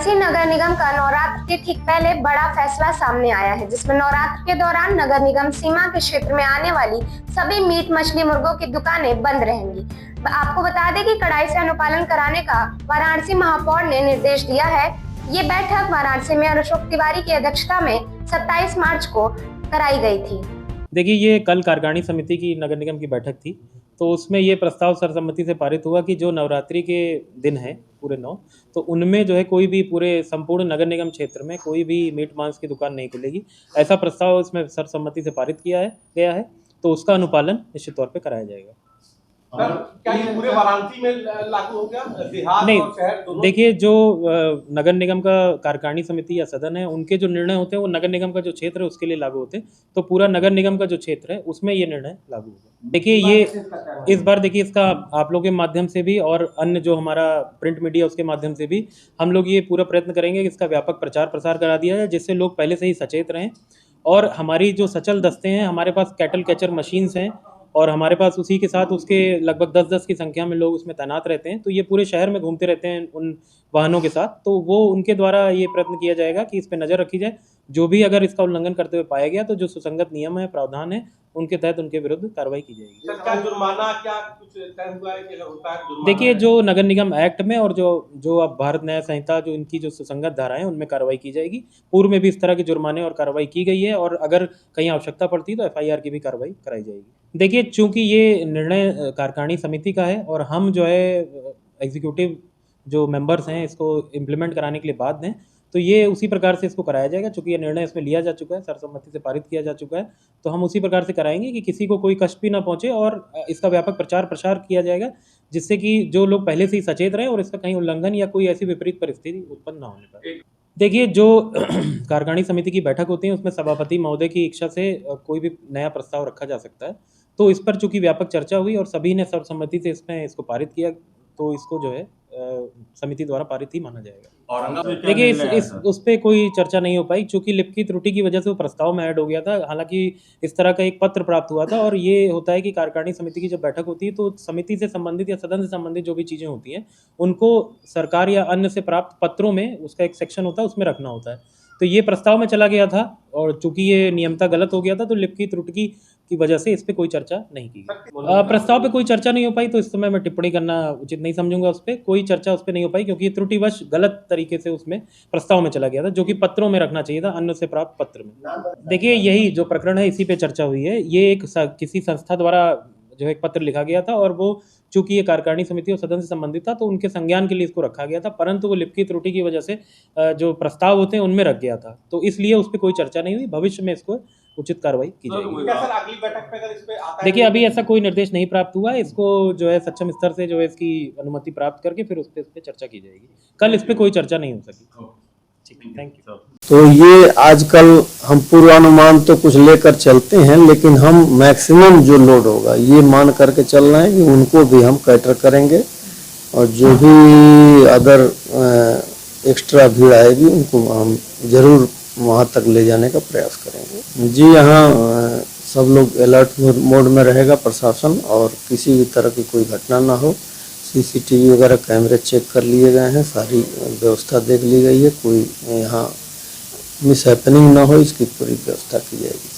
वाराणसी नगर निगम का नवरात्र के ठीक पहले बड़ा फैसला सामने आया है, जिसमें नवरात्र के दौरान नगर निगम सीमा के क्षेत्र में आने वाली सभी मीट मछली मुर्गों की दुकानें बंद रहेंगी। आपको बता दें कि कड़ाई से अनुपालन कराने का वाराणसी महापौर ने निर्देश दिया है। ये बैठक वाराणसी में अशोक तिवारी की अध्यक्षता में 27 मार्च को कराई गई थी। देखिए, ये कल कार्यकारिणी समिति की नगर निगम की बैठक थी, तो उसमें ये प्रस्ताव सर्वसम्मति से पारित हुआ कि जो नवरात्रि के दिन हैं पूरे 9, तो उनमें जो है कोई भी पूरे संपूर्ण नगर निगम क्षेत्र में कोई भी मीट मांस की दुकान नहीं खुलेगी। ऐसा प्रस्ताव इसमें सर्वसम्मति से पारित किया गया है, तो उसका अनुपालन निश्चित तौर पे कराया जाएगा। सर, क्या ये पूरे वाराणसी में लागू हो गया, देहात नहीं, और शहर दोनों? देखिए, जो नगर निगम का कार्यकारिणी समिति या सदन है, उनके जो निर्णय होते हैं वो नगर निगम का जो क्षेत्र है उसके लिए लागू होते हैं, तो पूरा नगर निगम का जो क्षेत्र है उसमें ये निर्णय लागू होगा। देखिए, ये इस बार देखिए, इसका आप लोगों के माध्यम से भी और अन्य जो हमारा प्रिंट मीडिया उसके माध्यम से भी हम लोग ये पूरा प्रयत्न करेंगे कि इसका व्यापक प्रचार प्रसार करा दिया जाए, जिससे लोग पहले से ही सचेत रहें। और हमारी जो सचल दस्ते हैं, हमारे पास कैटल कैचर मशीन्स हैं और हमारे पास उसी के साथ उसके लगभग 10-10 की संख्या में लोग उसमें तैनात रहते हैं, तो ये पूरे शहर में घूमते रहते हैं उन वाहनों के साथ, तो वो उनके द्वारा ये प्रयत्न किया जाएगा कि इस पे नज़र रखी जाए। जो भी अगर इसका उल्लंघन करते हुए पाया गया तो जो सुसंगत नियम है, प्रावधान है, उनके तहत उनके विरुद्ध कार्रवाई की जाएगी। सर, क्या जुर्माना क्या कुछ तय हुआ है कि अगर होता है जुर्माना? देखिए, जो नगर निगम एक्ट में और जो अब भारत न्याय संहिता जो इनकी जो सुसंगत धाराएं उनमें कार्रवाई की जाएगी। पूर्व में भी इस तरह के जुर्माने और कार्रवाई की गई है, और अगर कहीं आवश्यकता पड़ती है तो FIR की भी कार्रवाई कराई जाएगी। देखिए, चूंकि ये निर्णय कार्यकारिणी समिति का है और हम जो है एग्जीक्यूटिव जो मेंबर्स हैं इसको इम्प्लीमेंट कराने के लिए बाध्य हैं, तो ये उसी प्रकार से इसको कराया जाएगा। चूंकि ये निर्णय इसमें लिया जा चुका है, सर्वसम्मति से पारित किया जा चुका है, तो हम उसी प्रकार से कराएंगे कि किसी को कोई कष्ट भी ना पहुंचे, और इसका व्यापक प्रचार प्रसार किया जाएगा, जिससे कि जो लोग पहले से ही सचेत रहें और इसका कहीं उल्लंघन या कोई ऐसी विपरीत परिस्थिति उत्पन्न ना होने पाए। देखिए, जो कार्यकारिणी समिति की बैठक होती है उसमें सभापति महोदय की इच्छा से कोई भी नया प्रस्ताव रखा जा सकता है, तो इस पर चूंकि व्यापक चर्चा हुई और सभी ने सर्वसम्मति से इसमें इसको पारित किया, तो इसको जो है समिति द्वारा पारित ही माना जाएगा। देखिए, इस उस पे कोई चर्चा नहीं हो पाई, चूंकि लिप की त्रुटि की वजह से वो प्रस्ताव में ऐड हो गया था। हालांकि इस तरह का एक पत्र प्राप्त हुआ था, और ये होता है कि कार्यकारिणी समिति की जब बैठक होती है तो समिति से संबंधित या सदन से संबंधित जो भी चीज़ें होती हैं उनको सरकार या अन्य से प्राप्त पत्रों में उसका एक सेक्शन होता है, उसमें रखना होता है। तो ये प्रस्ताव में चला गया था, और चूंकि ये नियमता गलत हो गया था, तो लिप की त्रुटि की वजह से इस पे कोई चर्चा नहीं की गई। प्रस्ताव पे कोई चर्चा नहीं हो पाई, तो इस समय मैं टिप्पणी करना उचित नहीं समझूंगा। उस पर कोई चर्चा उस पर नहीं हो पाई, क्योंकि ये त्रुटिवश गलत तरीके से उसमें प्रस्ताव में चला गया था, जो कि पत्रों में रखना चाहिए था, अन्य से प्राप्त पत्र में। देखिए, यही जो प्रकरण है इसी पे चर्चा हुई है। ये एक किसी संस्था द्वारा जो एक पत्र लिखा गया था, और वो चूंकि ये कार्यकारिणी समिति और सदन से संबंधित था, तो उनके संज्ञान के लिए इसको रखा गया था, परंतु वो लिप की त्रुटि की वजह से जो प्रस्ताव होते हैं उनमें रख गया था, तो इसलिए उस पर कोई चर्चा नहीं हुई। भविष्य में इसको उचित कार्रवाई की जाएगी। क्या सर, अगली बैठक पे अगर इस पे आता है? देखिए, अभी ऐसा कोई निर्देश नहीं प्राप्त हुआ है, इसको जो है सक्षम स्तर से जो है इसकी अनुमति प्राप्त करके फिर उस पर चर्चा की जाएगी। कल इस पर कोई चर्चा नहीं हो सकी। ठीक, थैंक यू। तो ये आजकल हम पूर्वानुमान तो कुछ लेकर चलते हैं, लेकिन हम मैक्सिमम जो लोड होगा ये मान करके चल रहे हैं कि उनको भी हम कैटर करेंगे, और जो भी अदर एक्स्ट्रा भीड़ आएगी उनको हम जरूर वहाँ तक ले जाने का प्रयास करेंगे। जी, यहाँ सब लोग अलर्ट मोड में रहेगा प्रशासन, और किसी भी तरह की कोई घटना ना हो। CCTV वगैरह कैमरे चेक कर लिए गए हैं, सारी व्यवस्था देख ली गई है, कोई यहाँ मिस हैपनिंग ना हो इसकी पूरी व्यवस्था की जाएगी।